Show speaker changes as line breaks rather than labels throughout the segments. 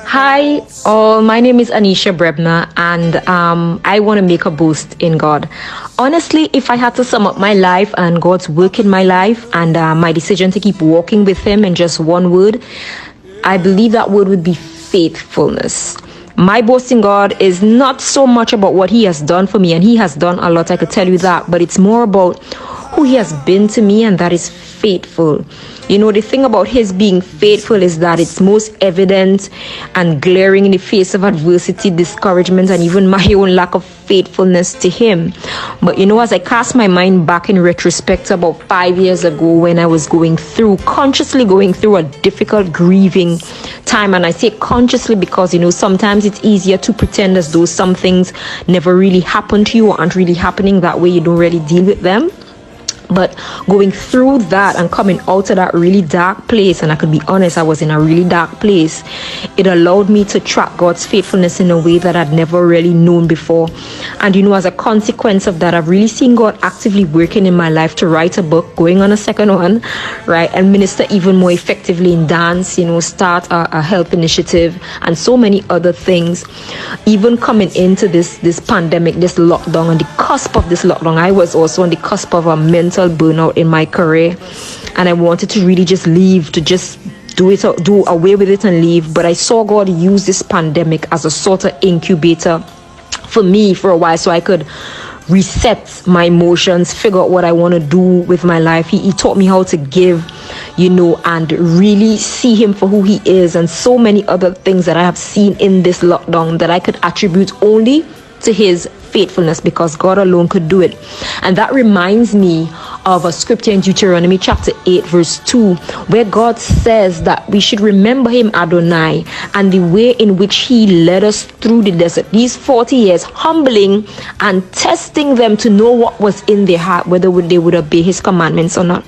Hi, all. My name is Annie Brebnor, and I want to make a boast in God. Honestly, if I had to sum up my life and God's work in my life and my decision to keep walking with Him in just one word, I believe that word would be faithfulness. My boast in God is not so much about what He has done for me, and He has done a lot, I could tell you that, but it's more about who He has been to me, and that is faithful. You know, the thing about His being faithful is that it's most evident and glaring in the face of adversity, discouragement, and even my own lack of faithfulness to Him. But you know, as I cast my mind back in retrospect about 5 years ago, when I was consciously going through a difficult grieving time, and I say consciously because, you know, sometimes it's easier to pretend as though some things never really happened to you or aren't really happening, that way you don't really deal with them. But going through that and coming out of that really dark place, and I could be honest, I was in a really dark place, it allowed me to track God's faithfulness in a way that I'd never really known before. And you know, as a consequence of that, I've really seen God actively working in my life to write a book, going on a second one, right, and minister even more effectively in dance, you know, start a health initiative, and so many other things. Even coming into this pandemic, this lockdown, on the cusp of this lockdown, I was also on the cusp of a mental burnout in my career, and I wanted to really just leave, to just do away with it and leave. But I saw God use this pandemic as a sort of incubator for me for a while, so I could reset my emotions, figure out what I want to do with my life. He taught me how to give, you know, and really see Him for who He is, and so many other things that I have seen in this lockdown that I could attribute only to His faithfulness, because God alone could do it. And that reminds me of a scripture in Deuteronomy chapter 8 verse 2, where God says that we should remember Him, Adonai, and the way in which He led us through the desert these 40 years, humbling and testing them to know what was in their heart, whether they would obey His commandments or not.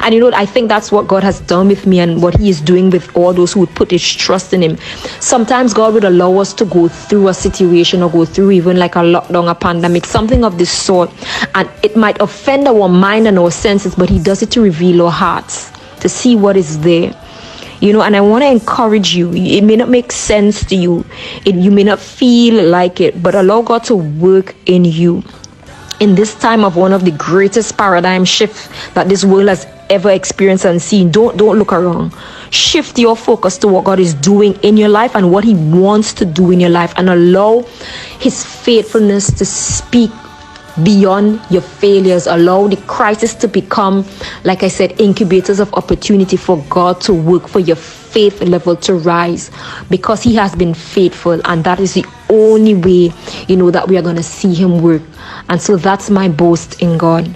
And you know, I think that's what God has done with me, and what He is doing with all those who would put His trust in Him. Sometimes God would allow us to go through a situation, or go through even like a lockdown, a pandemic, something of this sort, and it might offend our mind and our senses, but He does it to reveal our hearts, to see what is there, you know. And I want to encourage you. It may not make sense to you, you may not feel like it, but allow God to work in you in this time of one of the greatest paradigm shifts that this world has ever experienced and seen. Don't look around. Shift your focus to what God is doing in your life and what He wants to do in your life, and allow His faithfulness to speak beyond your failures. Allow the crisis to become, like I said, incubators of opportunity for God to work, for your faith level to rise, because He has been faithful, and that is the only way, you know, that we are going to see Him work. And so that's my boast in God.